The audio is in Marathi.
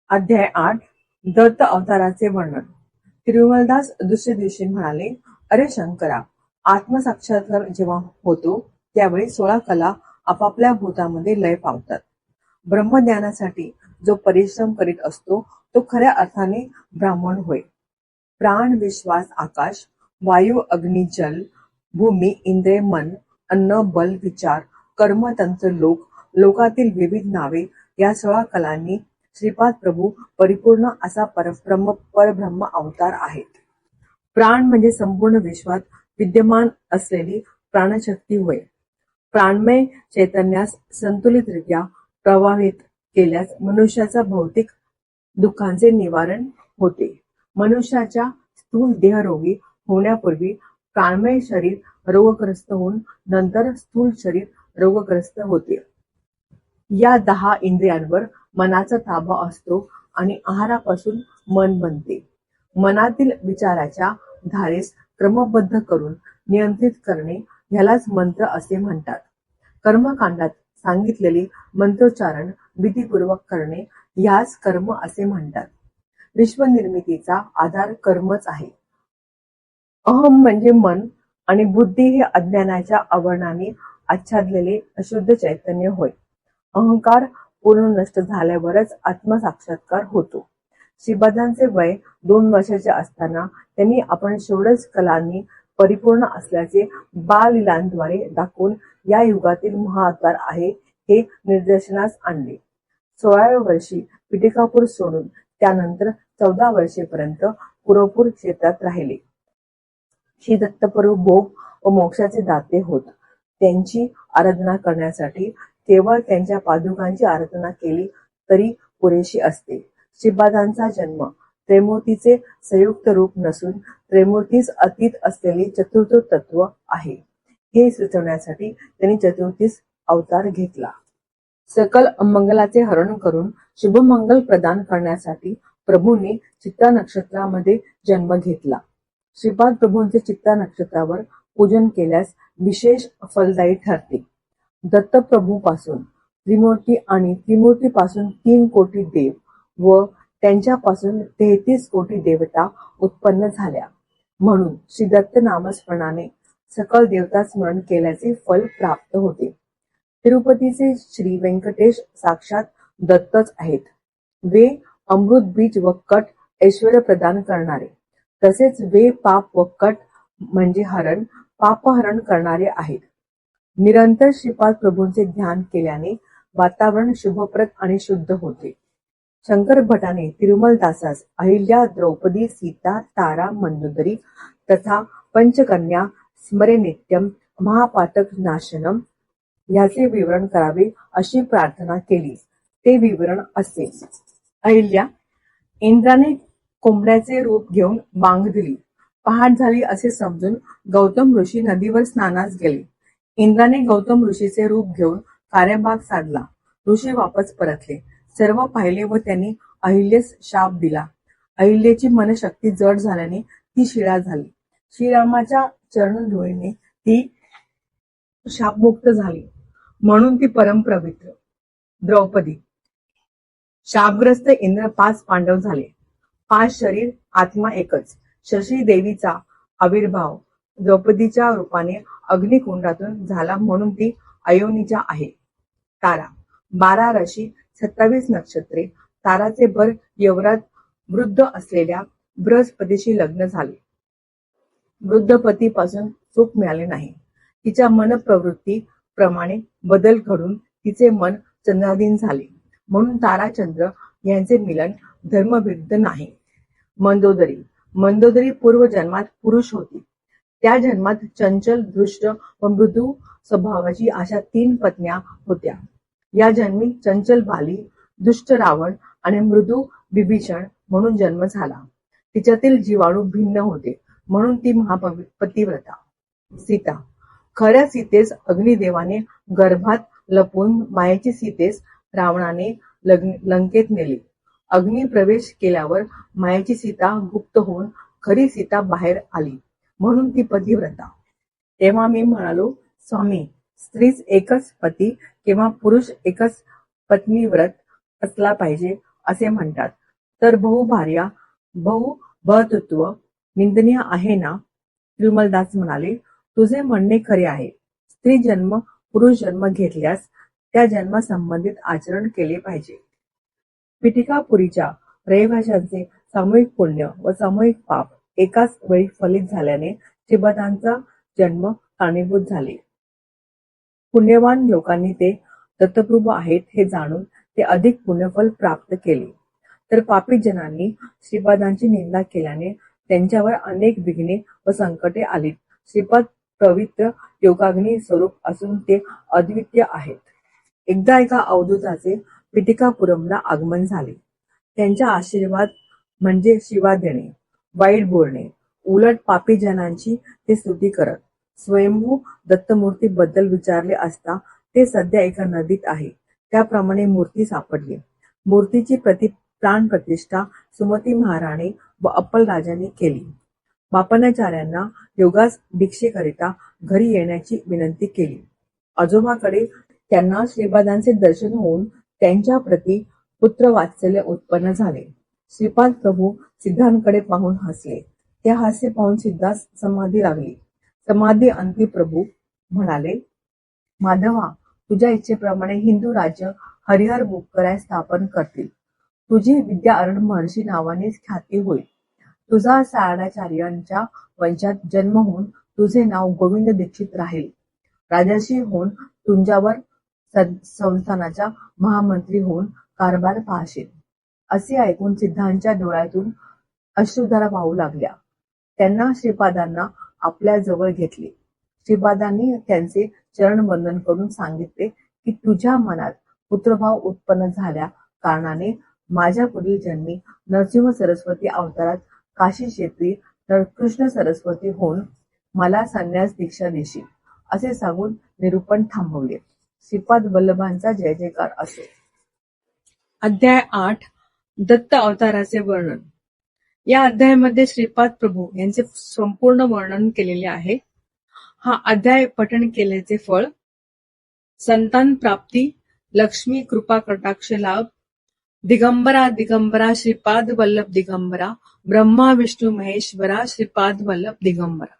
अध्याय 8 दत्त अवताराचे वर्णन। तिरुमलदास दुसऱ्या दिवशी म्हणाले, अरे शंकरा, आत्मसाक्षात्कार जेव्हा होतो त्यावेळी 16 कला आपापल्या भूतामध्ये लय पावतात. ब्रह्मज्ञानासाठी जो परिश्रम करीत असतो तो खऱ्या अर्थाने ब्राह्मण होय. प्राण, विश्वास, आकाश, वायू, अग्नी, जल, भूमी, इंद्रिय, मन, अन्न, बल, विचार, कर्म, तंत्र, लोक, लोकातील विविध नावे या 16 कलांनी श्रीपाद प्रभू परिपूर्ण असा परब्रह्म अवतार आहेत. प्राण म्हणजे संपूर्ण विश्वात विद्यमान असलेली प्राणशक्ती होय. प्राणमय चैतन्यास संतुलितरित्या प्रवाहित केल्यास मनुष्याचा भौतिक दुःखांचे निवारण होते. मनुष्याच्या स्थूल देहरोगी होण्यापूर्वी प्राणमय शरीर रोगग्रस्त होऊन नंतर स्थूल शरीर रोगग्रस्त होते. या 10 इंद्रियांवर मनाचा ताबा असतो आणि आहारापासून मन बनते. मनातील विचाराच्या धारेस क्रमबद्ध करून नियंत्रित करणे ह्यालाच मंत्र असे म्हणतात. कर्मकांडात सांगितलेले मंत्रोच्चारण विधिपूर्वक करणे ह्यास कर्म असे म्हणतात. विश्वनिर्मितीचा आधार कर्मच आहे. अहम म्हणजे मन आणि बुद्धी हे अज्ञानाच्या आवरणाने आच्छादलेले अशुद्ध चैतन्य होय. अहंकार पूर्ण नष्ट झाल्यावरच आत्मसाक्षात्कार होतो. श्रीपादांचे वय 2 वर्षाचे असताना त्यांनी आपण षोडश कलांनी परिपूर्ण असल्याचे बाललीलांद्वारे दाखवून या युगातील महाअवतार आहे हे निदर्शनास आणले. 16व्या वर्षी पिटिकापूर सोडून त्यानंतर 14 वर्षेपर्यंत कुरवपूर क्षेत्रात राहिले. श्री दत्तप्रभू भोग व मोक्षाचे दाते होत. त्यांची आराधना करण्यासाठी केवळ त्यांच्या पादुकांची आराधना केली तरी पुरेशी असते. श्रीपादांचा जन्म त्रैमूर्तीचे संयुक्त रूप नसून त्रैमूर्तीस अतीत असलेले चतुर्थ तत्व आहे हे सुचवण्यासाठी त्यांनी चतुर्थीस अवतार घेतला. सकल अमंगलाचे हरण करून शुभमंगल प्रदान करण्यासाठी प्रभूंनी चित्ता नक्षत्रामध्ये जन्म घेतला. श्रीपाद प्रभूंचे चित्ता नक्षत्रावर पूजन केल्यास विशेष फलदायी ठरते. दत्तप्रभूपासून त्रिमूर्ती आणि त्रिमूर्तीपासून 3 कोटी देव व त्यांच्यापासून 33 कोटी देवता उत्पन्न झाल्या. म्हणून श्री दत्त नामस्मरणाने सकल देवता स्मरण केल्याचे फल प्राप्त होते. तिरुपतीचे श्री व्यंकटेश साक्षात दत्तच आहेत. वे अमृत बीज व कट ऐश्वर्य प्रदान करणारे, तसेच वे पाप व कट म्हणजे हरण पापहरण करणारे आहेत. निरंतर श्रीपाद प्रभूंचे ध्यान केल्याने वातावरण शुभप्रद आणि शुद्ध होते. शंकर भटाने तिरुमलदासास अहिल्या, द्रौपदी, सीता, तारा, मंदोदरी तथा पंचकन्या स्मरे नित्यम महापातक नाशनम ह्याचे विवरण करावे अशी प्रार्थना केली. ते विवरण असे. अहिल्या, इंद्राने कोंबड्याचे रूप घेऊन बांग दिली. पहाट झाली असे समजून गौतम ऋषी नदीवर स्नानास गेले. इंद्राने गौतम ऋषीचे रूप घेऊन कार्यभाग साधला. ऋषी वापस परतले. सर्व पाहिले व त्यांनी अहिल्यास शाप दिला. अहिल्याची मनशक्ती जड झाल्याने ती शिळा झाली. श्रीरामाच्या चरणधुळीने ती शापमुक्त झाली म्हणून ती परमपवित्र. द्रौपदी, शापग्रस्त इंद्र 5 पांडव झाले. 5 शरीर आत्मा एकच. शशी देवीचा आविर्भाव द्रौपदीच्या रूपाने अग्निकुंडातून झाला म्हणून ती अयोनिजा आहे. तारा, 12 राशी 27 नक्षत्रे. ताराचे भर यवरात वृद्ध असलेल्या बृहस्पतीशी लग्न झाले. वृद्ध पतीपासून सुख मिळाले नाही. तिच्या मनप्रवृत्ती प्रमाणे बदल घडून तिचे मन चंद्राधीन झाले म्हणून तारा चंद्र यांचे मिलन धर्मविरुद्ध नाही. मंदोदरी पूर्व जन्मात पुरुष होती. त्या जन्मात चंचल, दृष्ट व मृदू स्वभावाची अशा 3 पत्न्या होत्या. या जन्मी चंचल बाली, दुष्ट रावण आणि मृदू विभीषण म्हणून जन्म झाला. तिच्यातील जीवाणू भिन्न होते म्हणून ती महापतिव्रता. सीता, खऱ्या सीतेस अग्निदेवाने गर्भात लपवून मायेची सीतेस रावणाने लंकेत नेले. अग्नी प्रवेश केल्यावर मायेची सीता गुप्त होऊन खरी सीता बाहेर आली म्हणून ती पतिव्रता. तेव्हा मी म्हणालो, स्वामी, स्त्रीच एकच पती किंवा पुरुष एकच पत्नीव्रत असला पाहिजे असे म्हणतात. तर बहुभार्या बहुभर्तृत्व निंदनीय आहे ना? तिरुमलदास म्हणाले, तुझे म्हणणे खरे आहे. स्त्री जन्म पुरुष जन्म घेतल्यास त्या जन्मासंबंधित आचरण केले पाहिजे. पिटिकापुरीच्या रहिवाशांचे सामूहिक पुण्य व सामूहिक पाप एकाच वेळी फलित झाल्याने श्रीपादांचा जन्म कारणीभूत झाले. पुण्यवान लोकांनी ते दत्तप्रभू आहेत हे जाणून ते अधिक पुण्यफल प्राप्त केले. तर पापी जनांनी श्रीपादांची निंदा केल्याने त्यांच्यावर अनेक विघ्ने व संकटे आली. श्रीपाद पवित्र योगाग्नी स्वरूप असून ते अद्वितीय आहेत. एकदा एका अवधूताचे पिटिकापुरमला आगमन झाले. त्यांचा आशीर्वाद म्हणजे शिवा देणे, वाईट बोलणे, उलट पापी जनांची ते स्तुती करत. स्वयंभू दत्तमूर्ती बद्दल विचारले असता ते सध्या एका नदीत आहे त्याप्रमाणे मूर्ती सापडली. मूर्तीची प्राणप्रतिष्ठा सुमती महाराणी व अप्पल राजांनी केली. बापनाचार्यांना योगास भिक्षेकरिता घरी येण्याची विनंती केली. आजोबाकडे त्यांना श्रीपादांचे दर्शन होऊन त्यांच्या प्रती पुत्रवात्सल्य उत्पन्न झाले. श्रीपाद प्रभू सिद्धांकडे पाहून हसले. त्या हास्य पाहून सिद्धास समाधी लागली. समाधी अंती प्रभू म्हणाले, माधवा, तुझ्या इच्छेप्रमाणे हिंदू राज्य हरिहर बुक्कराय स्थापन करतील. तुझी विद्याअरण महर्षी नावानेच ख्याती होईल. तुझा सारणाचार्यांच्या वंशात जन्म होऊन तुझे नाव गोविंद दीक्षित राहील. राजर्षी होऊन तुंजावर संस्थानाचा महामंत्री होऊन कारभार पाहशील. असे ऐकून सिद्धांच्या डोळ्यातून अश्रुधारा वाहू लागल्या. त्यांना श्रीपादांना आपल्या जवळ घेतले. श्रीपादांनी त्यांचे चरणवंदन करून सांगितले की तुझ्या मनात पुत्रभाव उत्पन्न झाल्या कारणाने माझ्या पुढील जन्मी नरसिंह सरस्वती अवतारात काशी क्षेत्री कृष्ण सरस्वती होऊन मला संन्यास दीक्षा देशील, असे सांगून निरूपण थांबवले. श्रीपाद वल्लभांचा जय जयकार असो. अध्याय 8 दत्त अवताराचे वर्णन. या अध्यायामध्ये श्रीपाद प्रभू यांचे संपूर्ण वर्णन केलेले आहे. हा अध्याय पठण केल्याचे फळ संतान प्राप्ती, लक्ष्मी कृपा कटाक्ष लाभ, दिगंबरा दिगंबरा श्रीपाद वल्लभ दिगंबरा, ब्रह्मा विष्णू महेश्वरा श्रीपाद वल्लभ दिगंबरा.